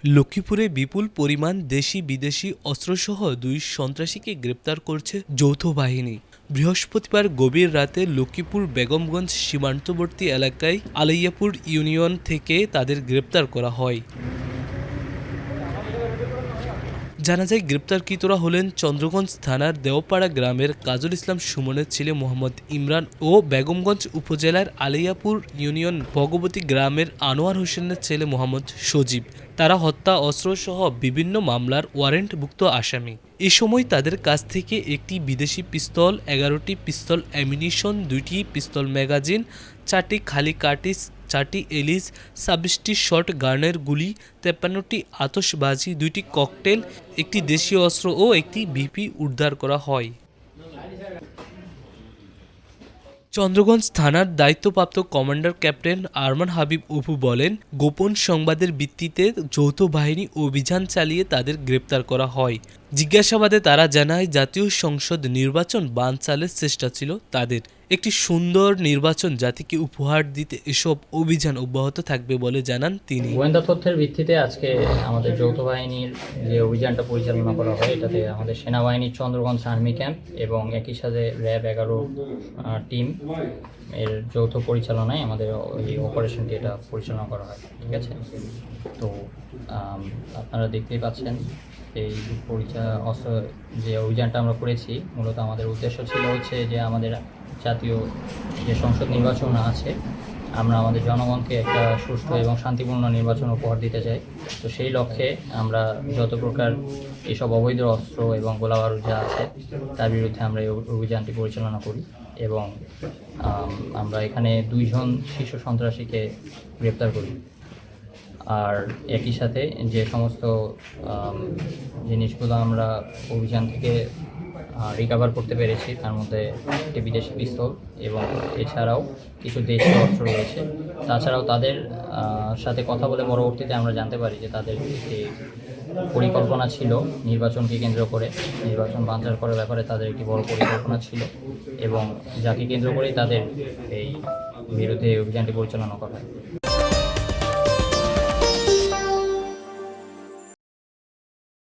লক্ষ্মীপুরে বিপুল পরিমাণ দেশি বিদেশি অস্ত্রসহ ২ সন্ত্রাসীকে গ্রেপ্তার করছে যৌথ বাহিনী। বৃহস্পতিবার গভীর রাতে লক্ষ্মীপুর বেগমগঞ্জ সীমান্তবর্তী এলাকায় আলাইয়াপুর ইউনিয়ন থেকে তাদের গ্রেপ্তার করা হয়। জানা যায়, গ্রেপ্তারকৃতরা হলেন চন্দ্রগঞ্জ থানার দেওপাড়া গ্রামের কাজল ইসলাম সুমনের ছেলে মোহাম্মদ ইমরান ও বেগমগঞ্জ উপজেলার আলাইয়াপুর ইউনিয়ন ভগবতী গ্রামের আনোয়ার হোসেনের ছেলে মোহাম্মদ সজীব। তারা হত্যা, অস্ত্রসহ বিভিন্ন মামলার ওয়ারেন্টভুক্ত আসামি। এ সময় তাদের কাছ থেকে একটি বিদেশি পিস্তল, ১১টি পিস্তল অ্যামিনিশন, ২টি পিস্তল ম্যাগাজিন, ৪টি খালি কার্টিজ, ৪টি এলিস, ২৬টি শর্ট গানের গুলি, ৫৩টি আতশবাজি, ২টি ককটেল, একটি দেশীয় অস্ত্র ও একটি বিপি উদ্ধার করা হয়। চন্দ্রগঞ্জ থানার দায়িত্বপ্রাপ্ত কমান্ডার ক্যাপ্টেন আরমান হাবিব অপু বলেন, গোপন সংবাদের ভিত্তিতে যৌথ বাহিনী অভিযান চালিয়ে তাদের গ্রেপ্তার করা হয়। জিজ্ঞাসাবাদে তারা জানায়, জাতীয় সংসদ নির্বাচন বানচালের চেষ্টা ছিল তাদের। একটি সুন্দর নির্বাচন জাতিকে উপহার দিতে এসব অভিযান অব্যাহত থাকবে বলে জানান তিনি। গোয়েন্দা তথ্যের ভিত্তিতে আজকে আমাদের যৌথ বাহিনীর যে অভিযানটা পরিচালনা করা হয়, এটাতে আমাদের সেনাবাহিনীর চন্দ্রগঞ্জ আর্মি ক্যাম্প এবং একই সাথে র্যাব ১১ টিম এর যৌথ পরিচালনায় আমাদের এই অপারেশনটি এটা পরিচালনা করা হয়। ঠিক আছে, তো আপনারা দেখতেই পাচ্ছেন এই অস্ত্র যে অভিযানটা আমরা করেছি, মূলত আমাদের উদ্দেশ্য ছিল হচ্ছে যে আমাদের জাতীয় যে সংসদ নির্বাচন আছে, আমরা আমাদের জনগণকে একটা সুষ্ঠু এবং শান্তিপূর্ণ নির্বাচন উপহার দিতে চাই। তো সেই লক্ষ্যে আমরা যত প্রকার এসব অবৈধ অস্ত্র এবং গোলাবারুদ যা আছে তার বিরুদ্ধে আমরা এই অভিযানটি পরিচালনা করি এবং আমরা এখানে ২ জন শীর্ষ সন্ত্রাসীকে গ্রেপ্তার করি। আর একই সাথে যে সমস্ত জিনিসগুলো আমরা অভিযান থেকে রিকভার করতে পেরেছি, তার মধ্যে একটি বিদেশি পিস্তল এবং এছাড়াও কিছু দেশীয় অস্ত্র রয়েছে। তাছাড়াও তাদের সাথে কথা বলে পরবর্তীতে আমরা জানতে পারি যে তাদের একটি পরিকল্পনা ছিল নির্বাচনকে কেন্দ্র করে, নির্বাচন বানচাল করার ব্যাপারে তাদের একটি বড় পরিকল্পনা ছিল এবং যাকে কেন্দ্র করেই তাদের এই বিরুদ্ধে অভিযানটি পরিচালনা করা হয়।